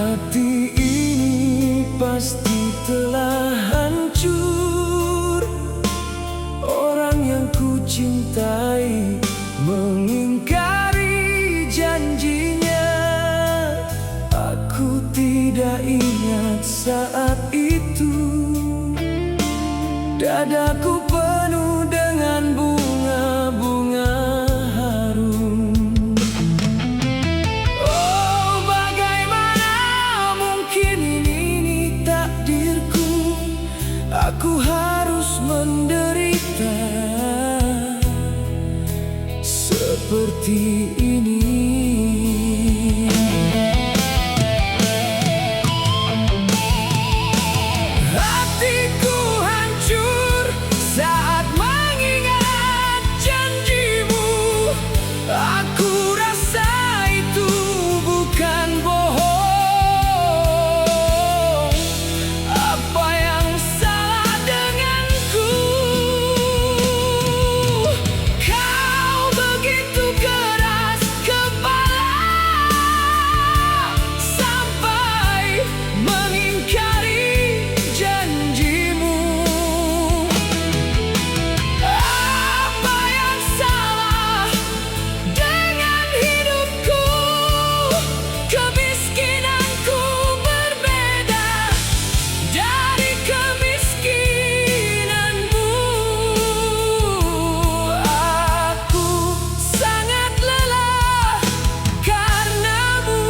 Hati ini pasti telah hancur. Orang yang ku cintai mengingkari janjinya. Aku tidak ingat saat itu. Dadaku penuh dengan bunga-bunga harum. Oh, bagaimana mungkin ini takdirku. Aku harus menderita seperti ini. Hatiku hancur saat mengingat janjimu. Aku rasa itu bukan bohong. Apa yang salah denganku? Kau begitu keras kepala sampai mengingkari janjimu. Apa yang salah dengan hidupku? Kemiskinanku berbeda dari kemiskinanmu. Aku sangat lelah karenamu.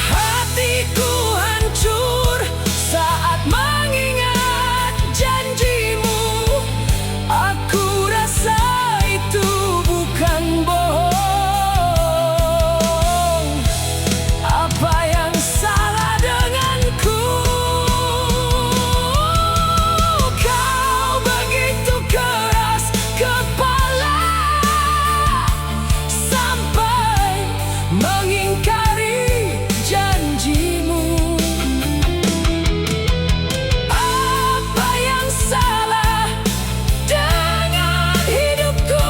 Hatiku hancur saat mengingat janjimu. Aku rasa itu bukan bohong. Apa yang salah denganku? Kau begitu keras kepala sampai mengingkari janjimu. Apa yang salah dengan hidupku?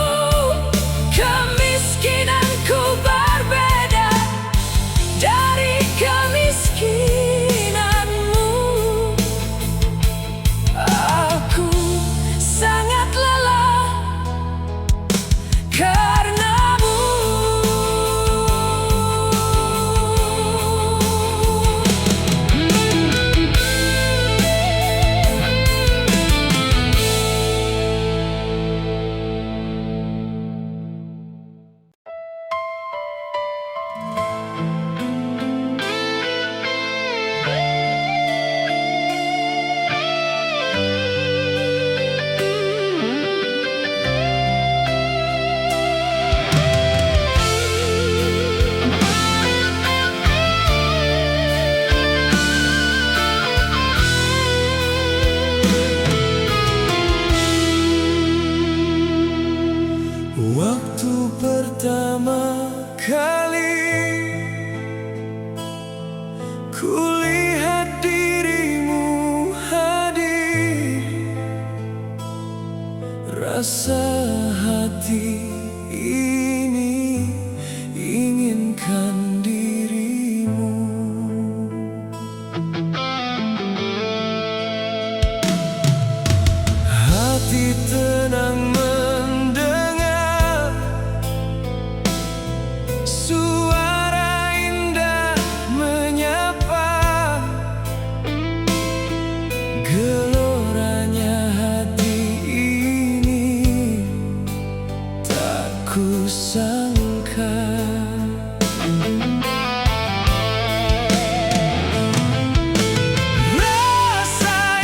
Kemiskinanku berbeda dari kemiskinanmu. Aku sangat lelah karenamu. Waktu pertama kali kulihat dirimu hadir, rasa hati ini inginkan dirimu. Hati tenang mendengar suara indah menyapa. Geloranya hati ini tak kusangka. Rasa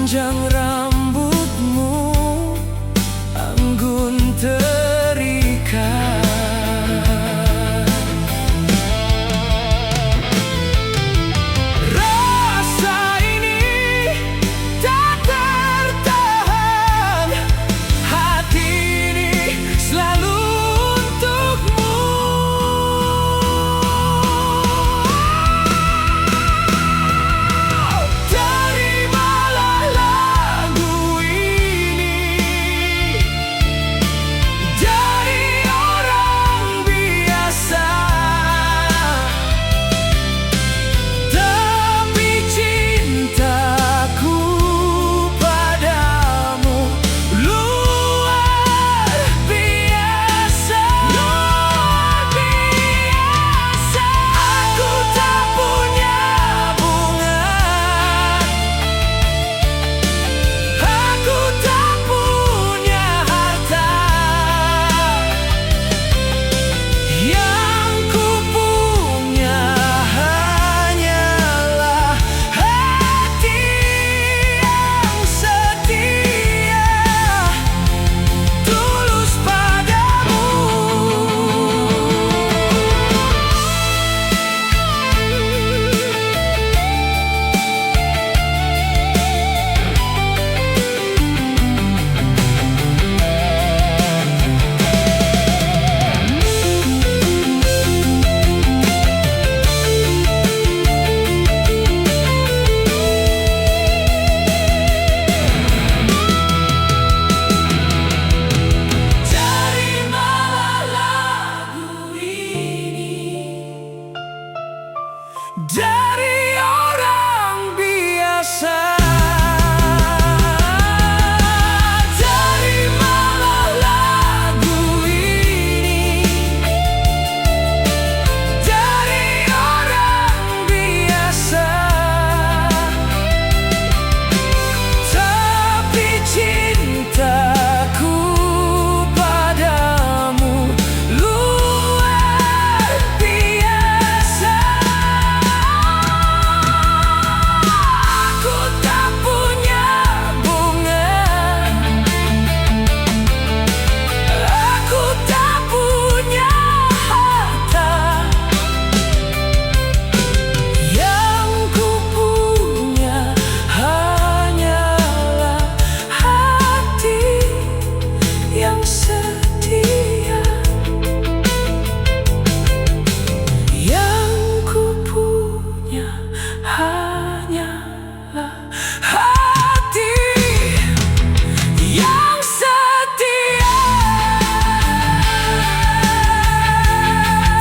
Panjang rambutmu, anggun terikat. Rasa ini tak tertahan, hati ini selalu untukmu. Terimalah lagu ini dari orang biasa, tapi cintaku padamu luar biasa. Luar biasa. Aku tak punya bunga, aku tak punya harta, yang ku punya hanyalah hati yang setia, tulus padamu. Terimalah lagu ini dari orang biasa. Terimalah lagu ini dari orang biasa, tapi cintaku padamu luar biasa. Aku tak punya bunga, aku tak punya harta, yang ku punya hanyalah hati yang setia, yang ku punya hanyalah hati yang setia.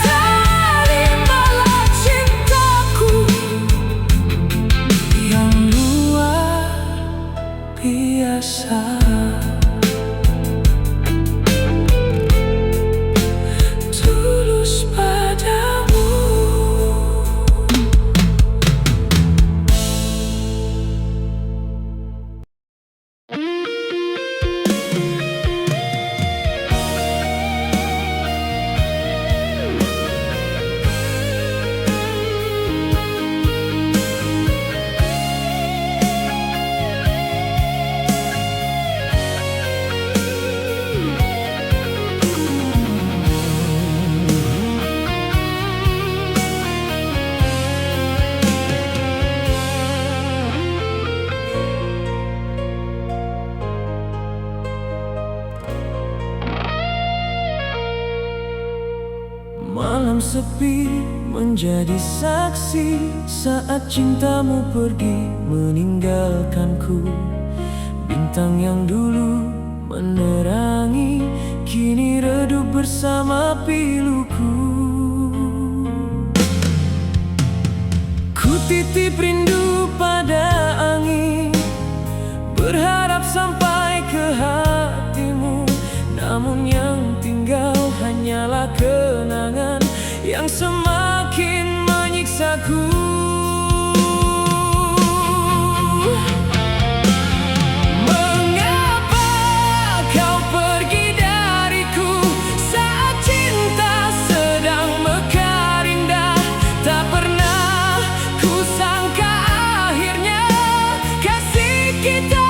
Terimalah cintaku yang luar biasa, tulus padamu. Malam sepi menjadi saksi saat cintamu pergi meninggalkanku. Bintang yang dulu menerangi kini redup bersama piluku. Ku titip rindu pada angin, berharap sampai ke hatimu, namun yang tinggal hanyalah kenangan yang semakin menyiksaku. Mengapa kau pergi dariku saat cinta sedang mekar indah? Tak pernah ku sangka akhirnya kasih kita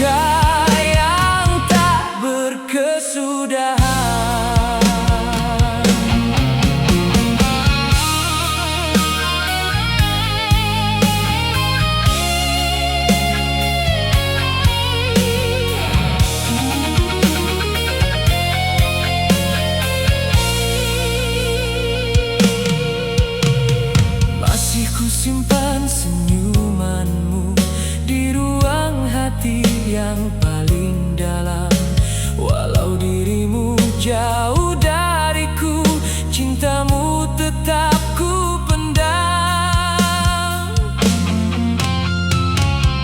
luka yang tak berkesudahan. Masih ku simpan senyumanmu di ruang hati yang paling dalam. Walau dirimu jauh dariku, cintamu tetap ku pendam.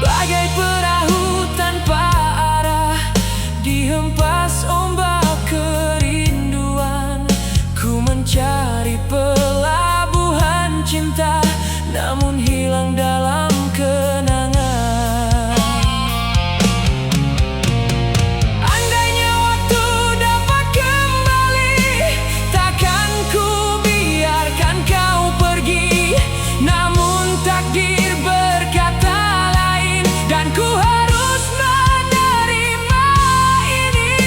Bagai perahu tanpa arah, dihempas ombak kerinduan. Ku mencari pelabuhan cinta, namun hilang dalam kenangan. Andainya waktu dapat kembali, takkan ku biarkan kau pergi. Namun takdir berkata lain, dan ku harus menerima ini.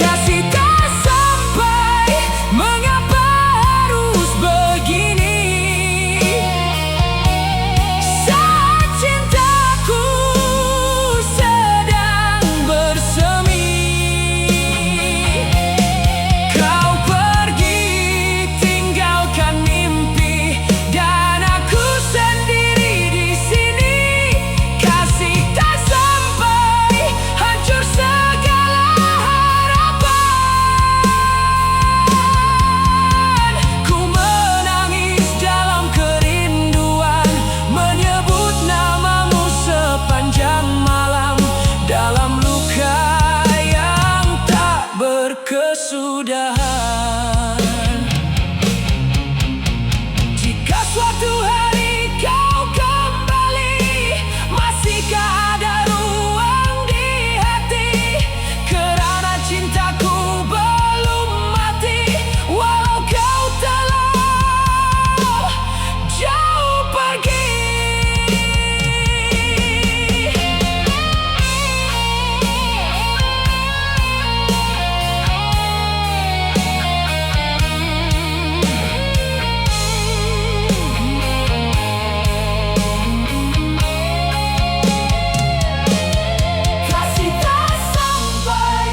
Kasih tak sampai, mengapa harus begini? Saat cintaku sedang bersemi, kau pergi tinggalkan mimpi, dan aku sendiri di sini. Kasih tak sampai, hancur segala harapan. Ku menangis dalam kerinduan, menyebut namamu sepanjang malam, dalam luka yang tak berkesudahan. Jika suatu hari kau kembali, masihkah ada ruang di hati? Kerana cintaku belum mati, walau kau telah jauh pergi. Kasih tak sampai,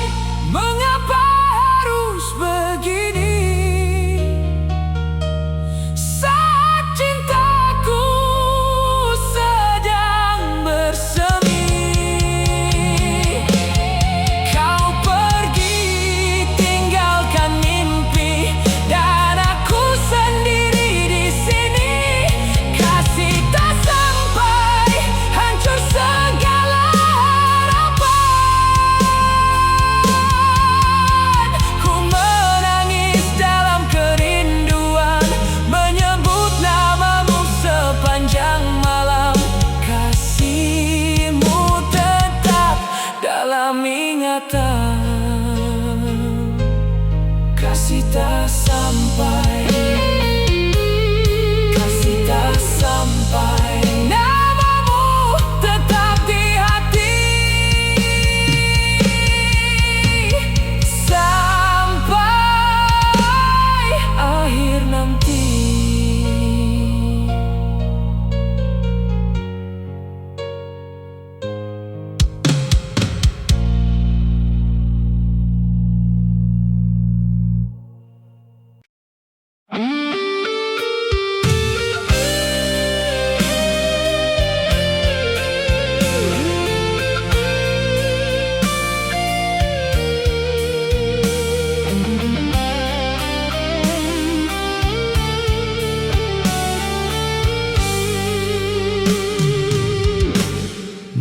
mengapa harus begini? Saat cintaku sedang bersemi, kau pergi tinggalkan mimpi, dan aku sendiri di sini. Kasih tak sampai, hancur segala harapan. Ku menangis dalam kerinduan, menyebut namamu sepanjang malam. Kasihmu tetap dalam ingatan. Kasih tak sampai, kasih tak sampai, namamu tetap di hati. Sampai akhir nanti.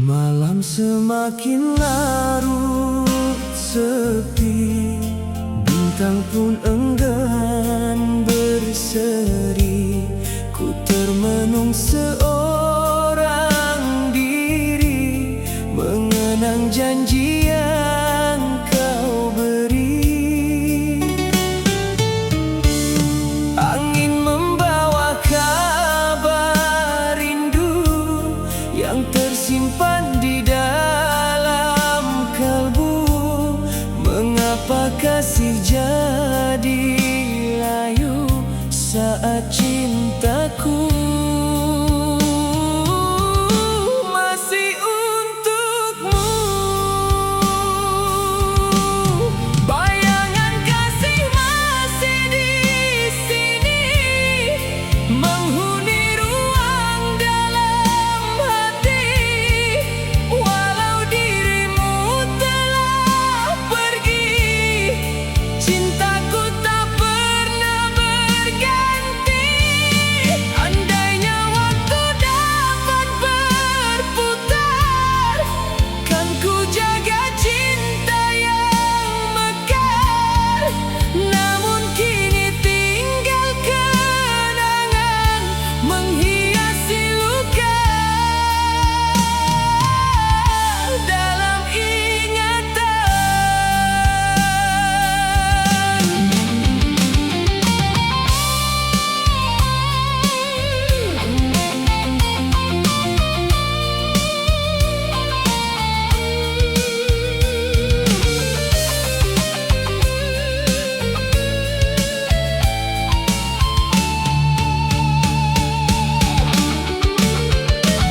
Malam semakin larut sepi, bintang pun enggan berseri. Ku termenung seorang diri, mengenang janji yang kau beri. Angin membawa kabar rindu, yang tersimpan di dalam kalbu. Mengapa kasih jadi layu saat cintaku masih untukmu? Bayangan kasih masih di sini, menghuni ruang dalam hati. Walau dirimu telah pergi, cintaku tak pernah berganti. Andainya waktu dapat berputar, kan ku jaga cinta yang mekar. Namun kini tinggal kenangan menghiasi luka dalam ingatan.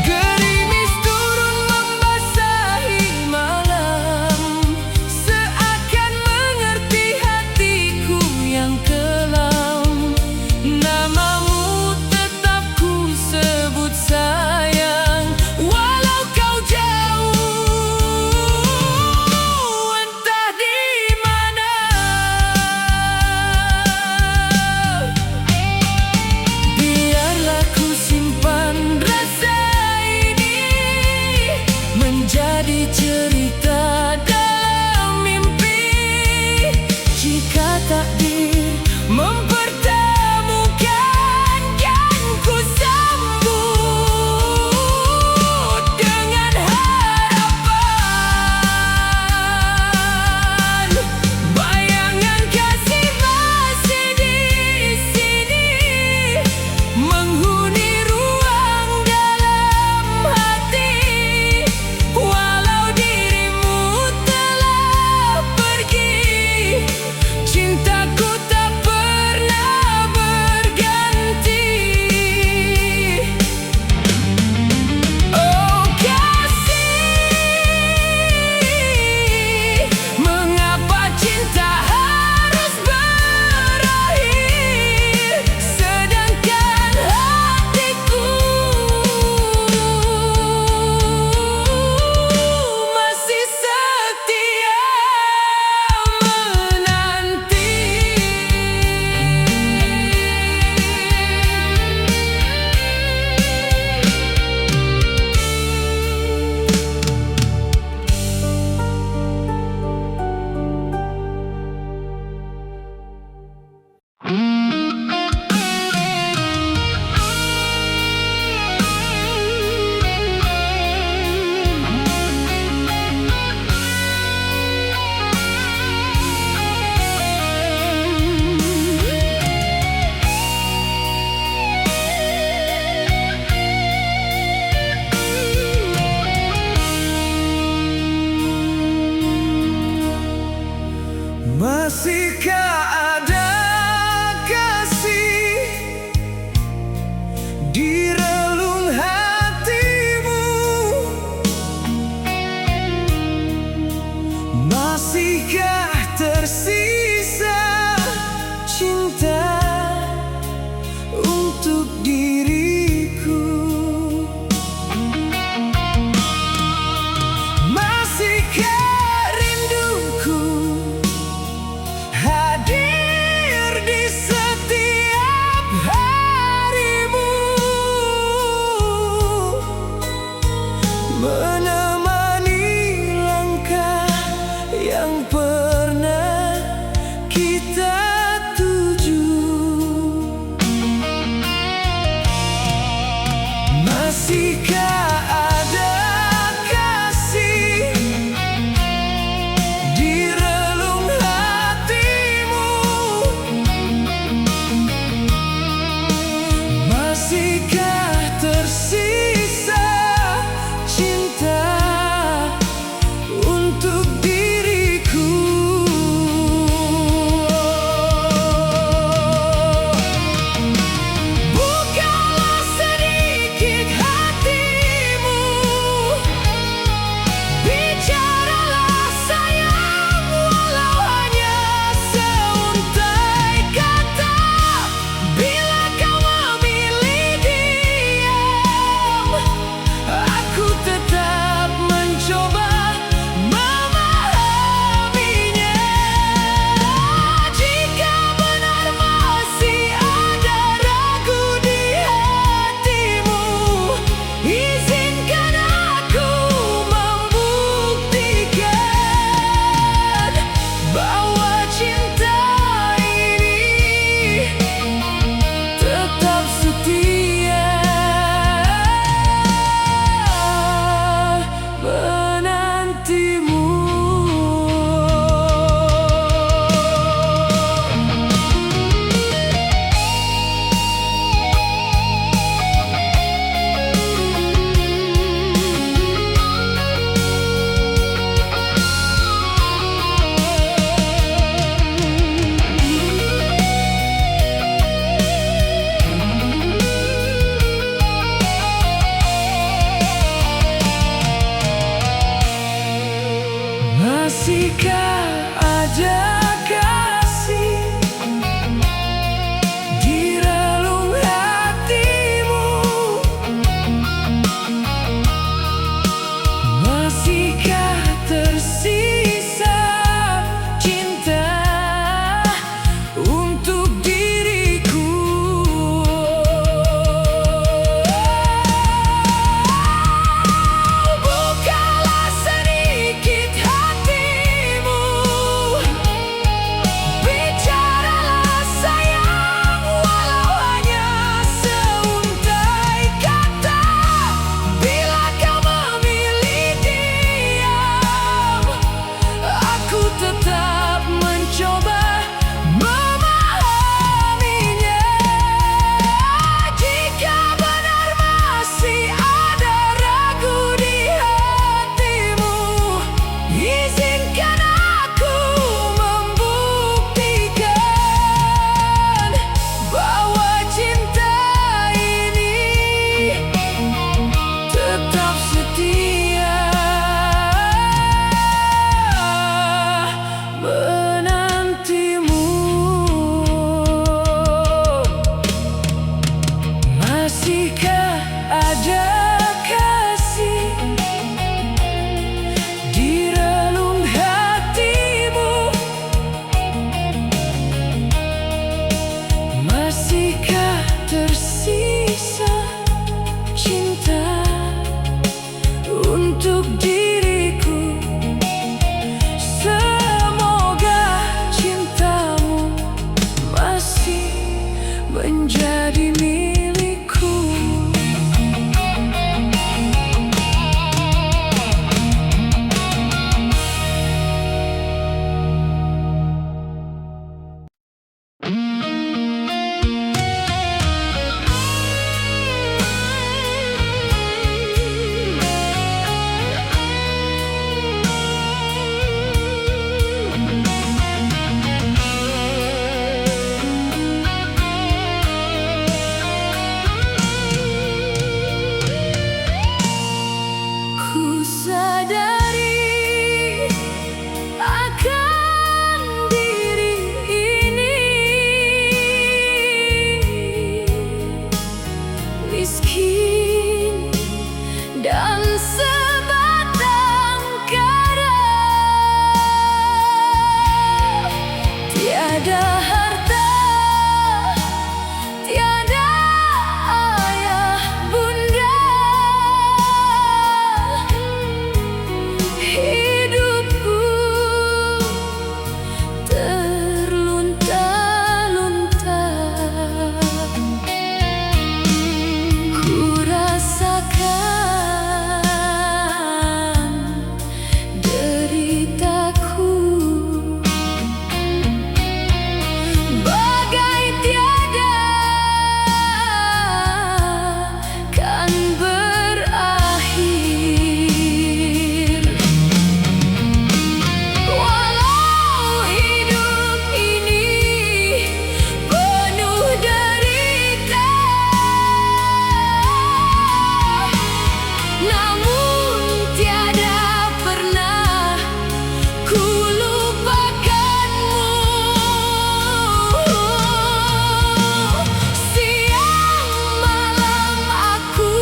Gerimis turun membasahi malam, seakan mengerti hatiku yang kelam. Namamu tetap ku sebut sayang, walau kau jauh entah di mana. Biarlah ku simpan rasa ini menjadi cerita dalam mimpi. Jika takdir mempertemukan, kan ku sambut dengan harapan. Bayangan kasih masih di sini, menghuni ruang dalam hati. Walau dirimu telah pergi, cintaku tak pernah berganti. Oh kasih, mengapa cinta harus berakhir, sedangkan hatiku masih setia menanti. Masihkah ada kasih di relung hatimu? Masihkah tersisa cinta untuk diriku? Masihkah rinduku hadir di setiap harimu, menemani langkah yang pernah kita tuju? Masihkah ada kasih di relung hatimu? Masihkah tersisa dan sebatang kara. Tiada harta, tiada ayah bunda. Hidupku terlunta-lunta. Ku rasakan deritaku, bagai tiada kan berakhir. Walau hidup ini penuh derita, namun tiada pernah ku lupakanmu. Siang malam aku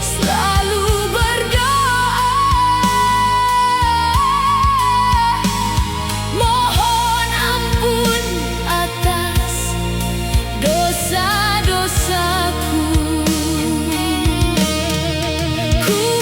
selalu berdoa, mohon ampun atas dosa-dosaku. Ku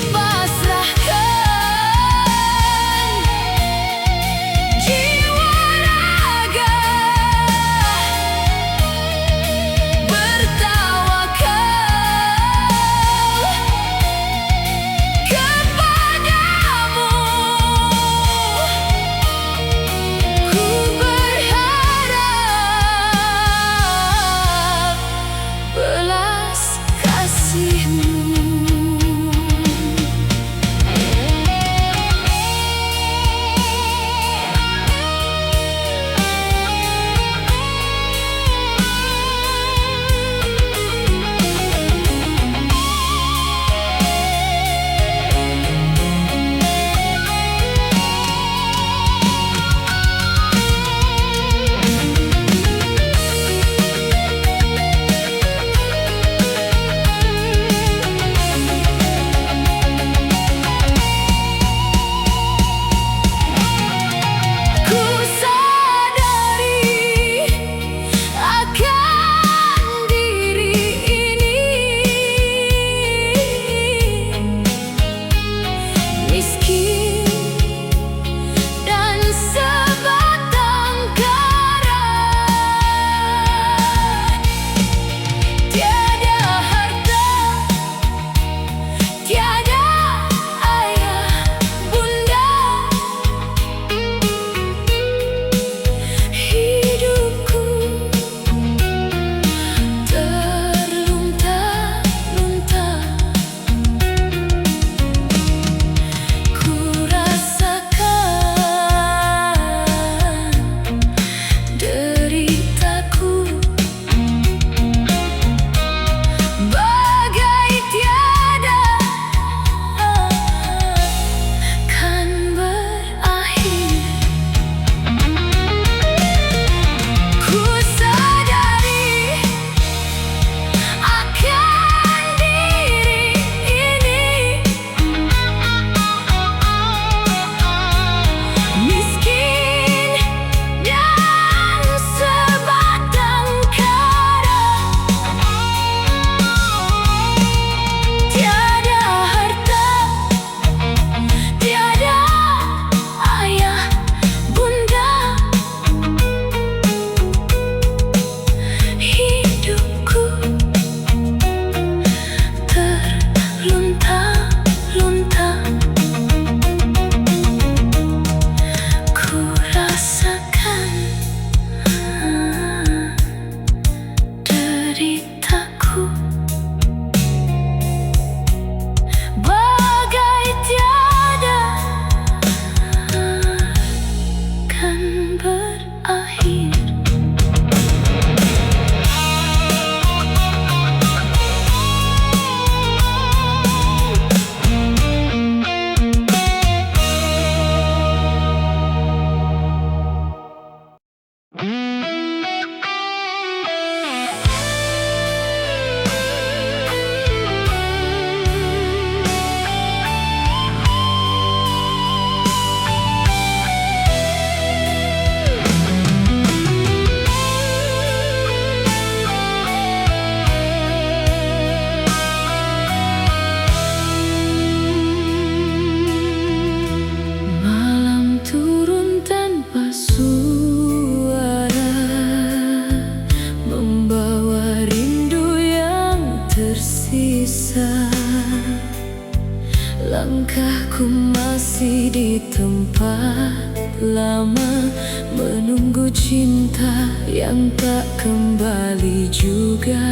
Langkahku masih di tempat lama, menunggu cinta yang tak kembali juga.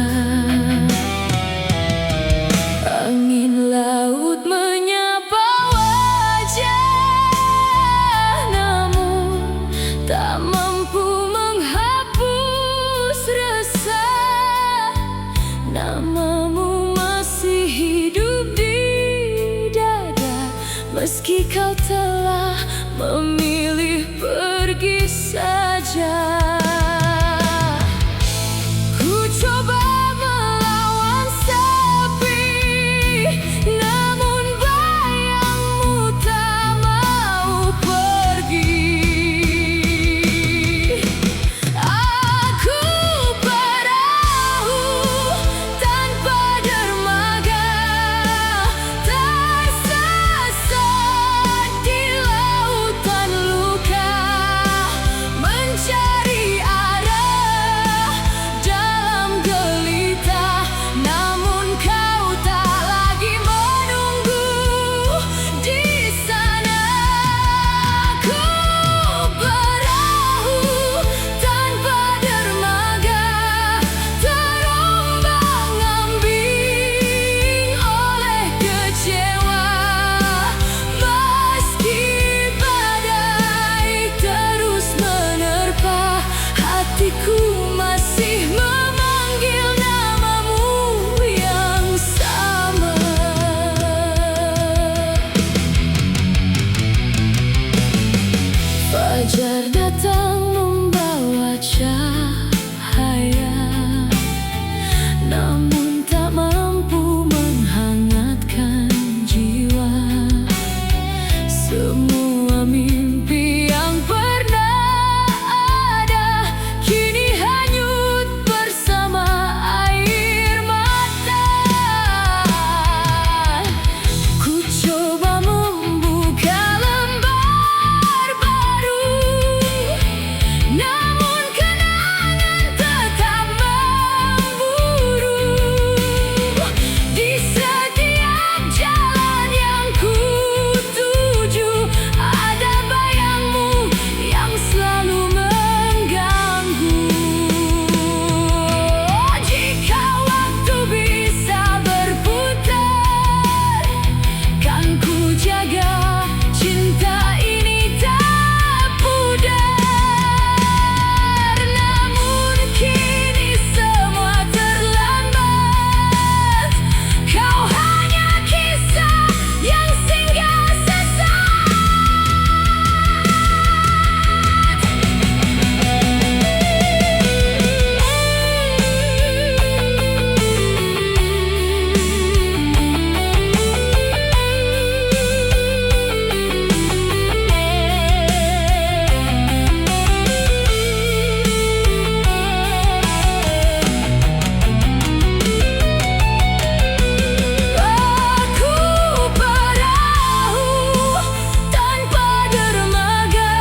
Angin laut menyapa wajah, namun tak mampu menghapus resah. Namamu masih hidup di dada, meski kau telah memilih pergi saja. Ku coba melawan sepi, namun bayangmu tak mau pergi. Aku perahu tanpa dermaga, tersesat di lautan luka, mencari arah dalam gelita. Namun kau tak lagi menunggu di sana. Aku perahu tanpa dermaga, terombang-ambing oleh kecewa. Meski badai terus menerpa, hatiku masih memanggil namamu yang sama. Fajar datang membawa cahaya, namun tak mampu menghangatkan jiwa. Semua mimpi yang pernah ada kini hanyut bersama air mata. Ku coba membuka lembar baru, namun kenangan tetap memburu. Di setiap jalan yang ku tuju, ada bayangmu yang selalu mengganggu. Jika waktu bisa berputar, kan ku jaga cinta ini tak pudar. Namun kini semua terlambat, kau hanya kisah yang singgah sesaat. Aku perahu tanpa dermaga,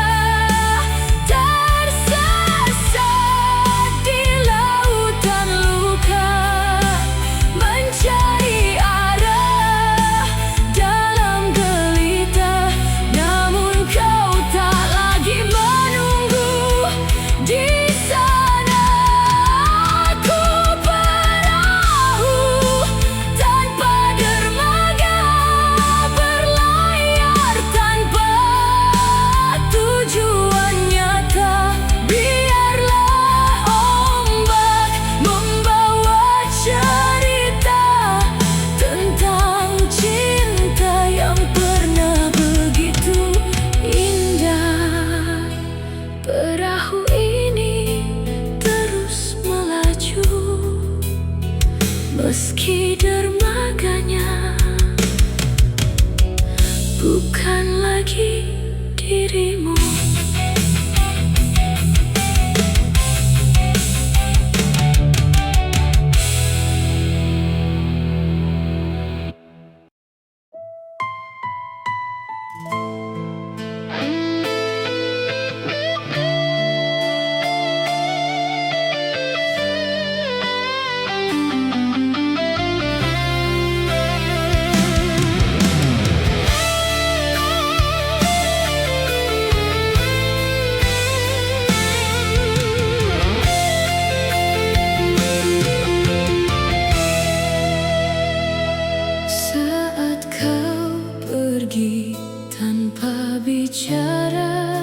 tersesat di lautan luka, mencari arah dalam gelita. Namun kau tak lagi menunggu di sana. Aku perahu tanpa dermaga, berlayar tanpa tujuan nyata. Biarlah ombak membawa cerita tentang cinta yang pernah begitu indah. Perahu ini terus melaju, meski dermaganya bukan lagi dirimu. bicara,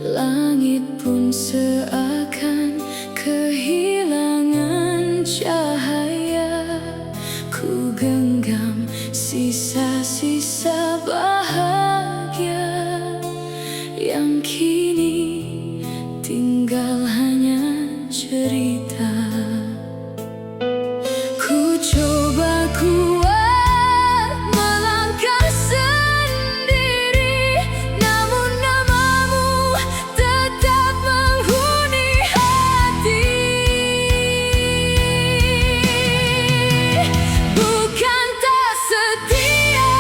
langit pun seakan kehilangan cahaya. Ku genggam sisa-sisa bahagia yang kini tinggal hanya cerita. Ku coba kuat melangkah sendiri, namun namamu tetap menghuni hati. Bukan tak setia,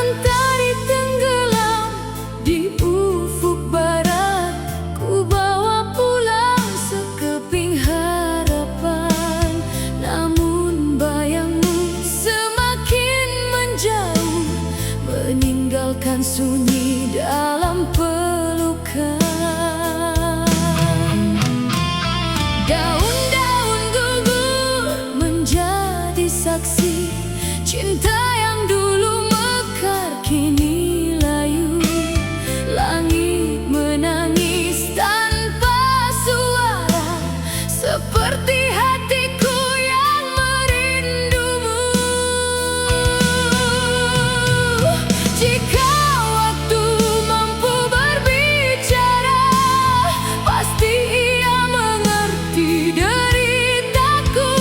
mentari tenggelam di ufuk barat, ku bawa pulang sekeping harapan. Namun bayangmu semakin menjauh, meninggalkan sunyi dalam pelukan. Daun-daun gugur menjadi saksi cinta yang dulu mekar kini layu. Langit menangis tanpa suara, seperti hatiku yang merindumu. Jika waktu mampu berbicara, pasti ia mengerti deritaku.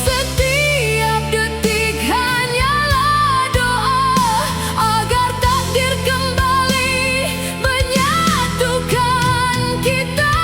Setiap detik hanyalah doa agar takdir kembali menyatukan kita.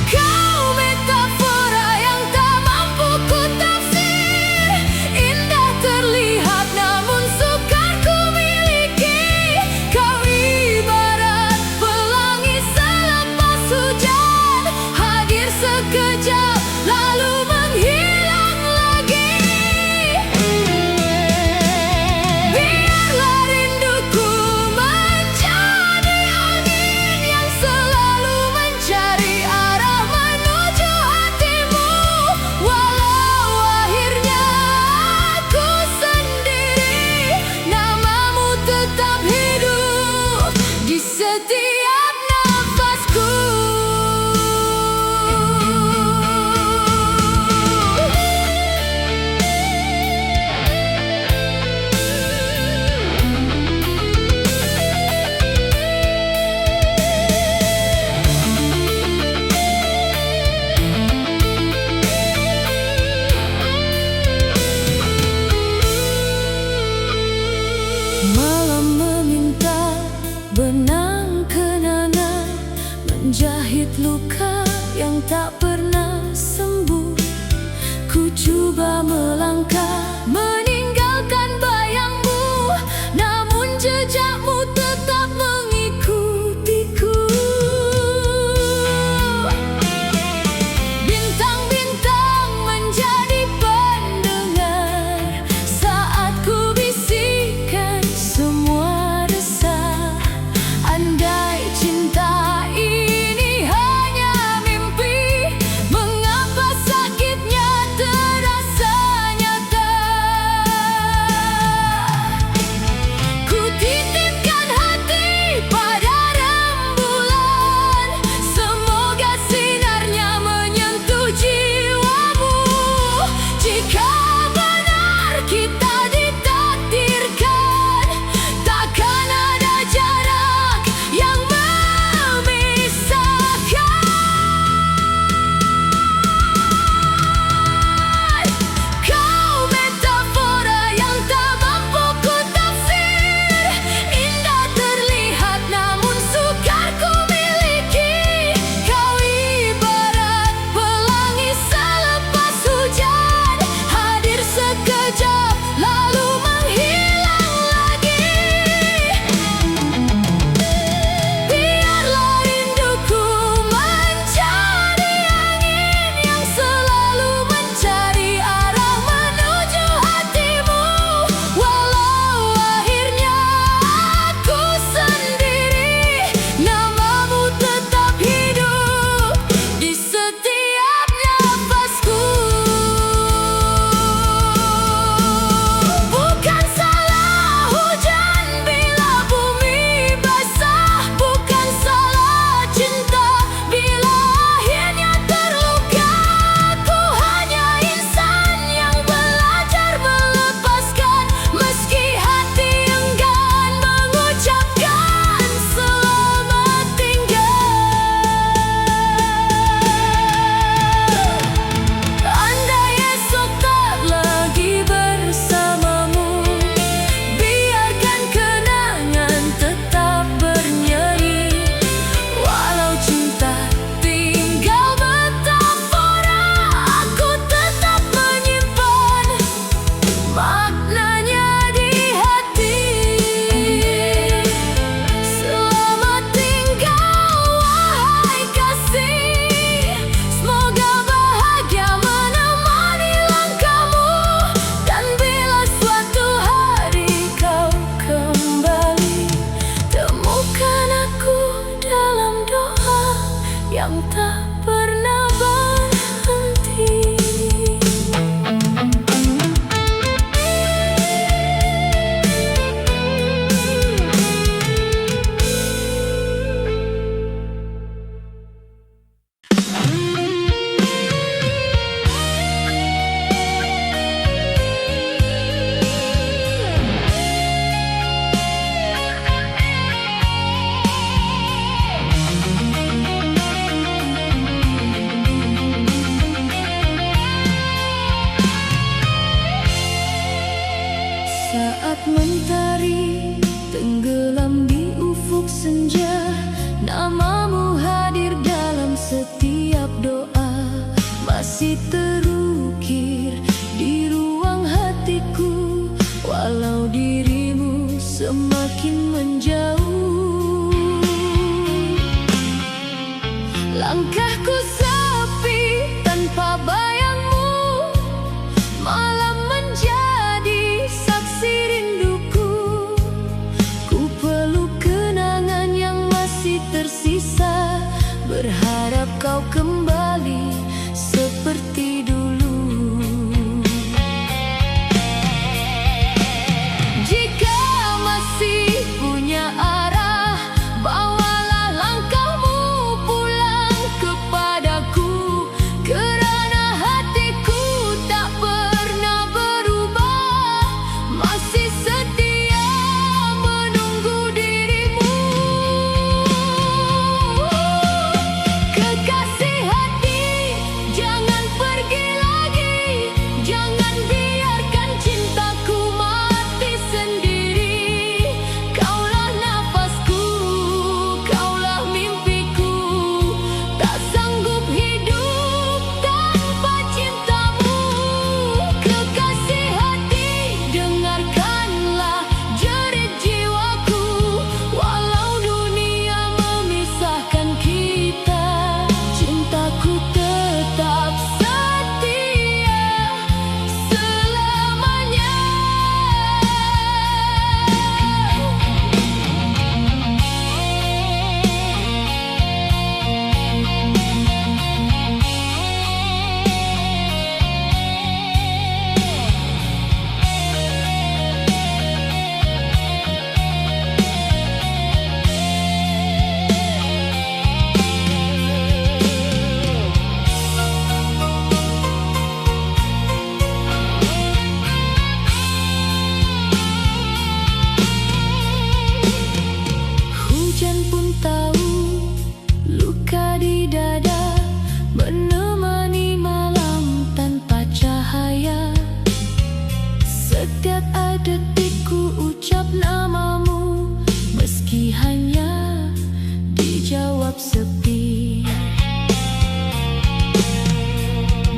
Kau metafora yang tak mampu ku tafsir, indah terlihat namun sukar ku miliki. Kau ibarat pelangi selepas hujan, hadir sekejap lalu menghilang lagi. Biarlah rinduku menjadi angin yang selalu mencari arah menuju hatimu. Walau akhirnya aku sendiri, namamu tetap hidup di setiap nafasku. Malam meminta benang kenangan, menjahit luka yang tak pernah sembuh. Ku coba melangkah meninggalkan bayangmu, namun jejakmu tetap mengikutiku. Bintang-bintang menjadi pendengar saat ku bisikkan semua resah. Andai cinta ini hanya mimpi, mengapa sakitnya terasa nyata? Saat mentari tenggelam di ufuk senja, namamu hadir dalam setiap doa. Masih terukir di ruang hatiku, walau dirimu semakin menjauh. Langkahku sepi tanpa bayangmu, malam menjadi saksi rinduku. Ku peluk kenangan yang masih tersisa, berharap kau kembali seperti dulu. Jika masih punya arah, bawalah langkahmu pulang kepadaku, kerana hatiku tak pernah berubah, masih setia menunggu dirimu. Kekasih hati, jangan pergi lagi, jangan biarkan cintaku mati sendiri. Kaulah nafasku, kaulah mimpiku, tak sanggup hidup tanpa cintamu. Kekasih hati, dengarkanlah jerit jiwaku, walau dunia memisahkan kita, cintaku tetap setia selamanya. Hujan pun tahu luka di dada, menemani malam tanpa cahaya. Setiap detikku ucap namamu, meski hanya dijawab sepi.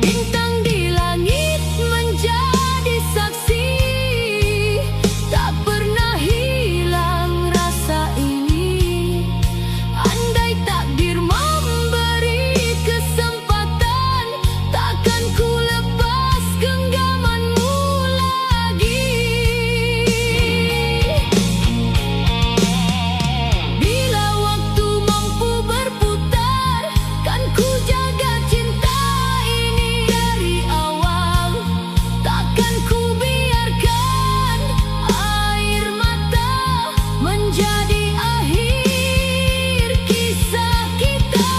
Bintang di langit menjadi saksi, tak pernah hilang rasa ini. Andai takdir memberi kesempatan, takkan ku lepas genggamanmu lagi. Bila waktu mampu berputar, kan ku jaga cinta ini dari awal. Takkan ku biarkan air mata menjadi akhir kisah kita.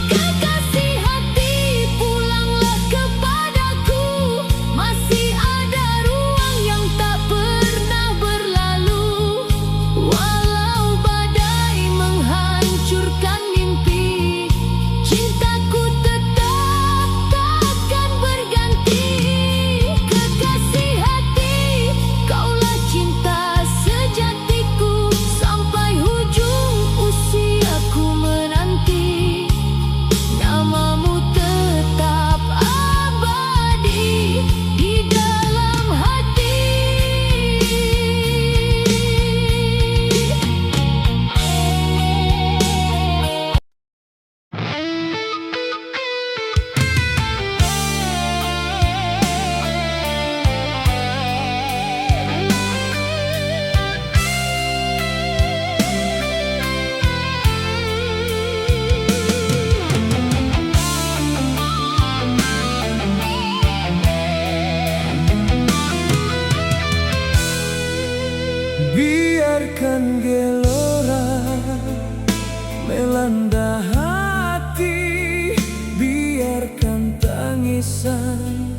Kekasih hati, pulanglah kepadaku, masih ada ruang yang tak pernah berlalu. Walau badai menghancurkan mimpi, cintaku tetap takkan berganti. Kekasih hati, kaulah cinta sejatiku, sampai hujung usiaku menanti. Namamu tetap abadi di dalam hati. Biarkan gelora melanda hati, biarkan tangisan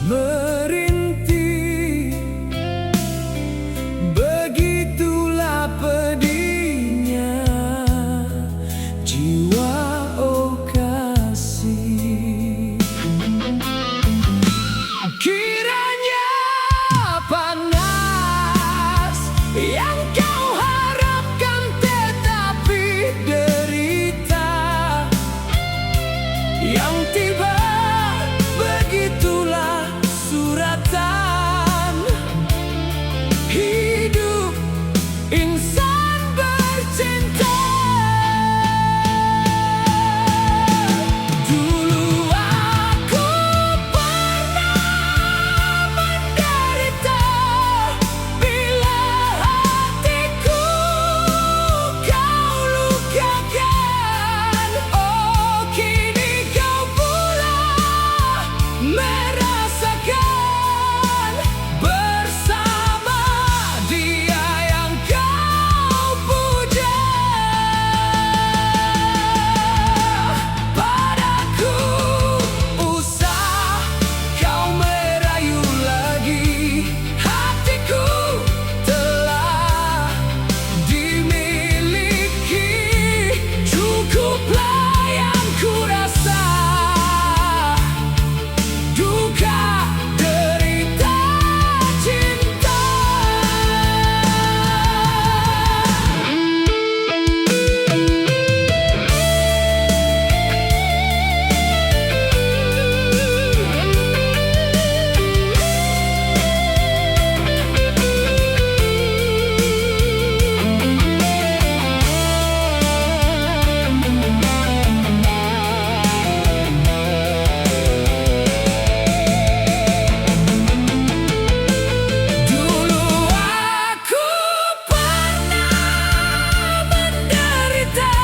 merintih. Begitulah pedihnya jiwa, oh kasih. Kiranya merasakan bersama dia yang kau puja. Padaku usah kau merayu lagi, hatiku telah dimiliki. Cukuplah yang ku rasa, duka, derita, cinta. Dulu aku pernah menderita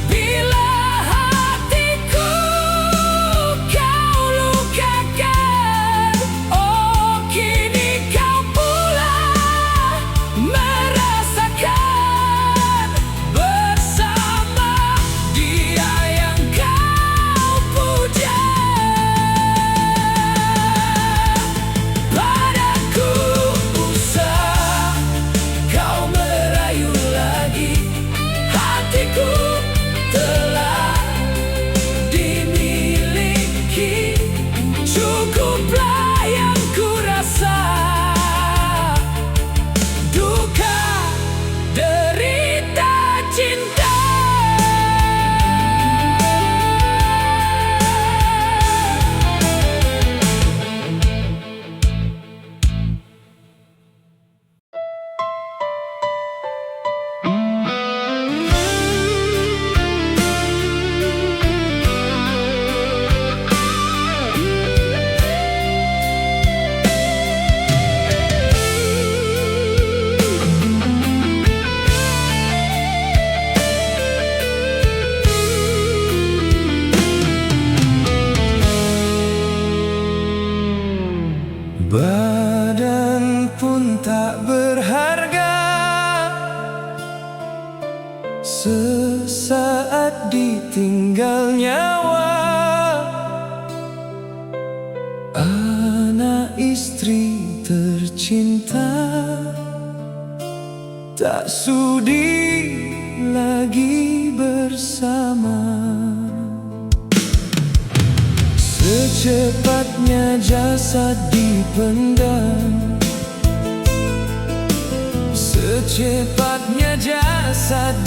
bila hatiku kau lukakan. Oh, kini kau pula merasakan bersama dia yang kau puja. Padaku usah kau merayu lagi, hatiku telah dimiliki. Cukuplah yang ku rasa, duka, derita, cinta. Badan pun tak berharga, sesaat ditinggal nyawa. Anak istri tercinta tak sudi lagi bersama. Secepatnya jasad dipendam, secepatnya jasad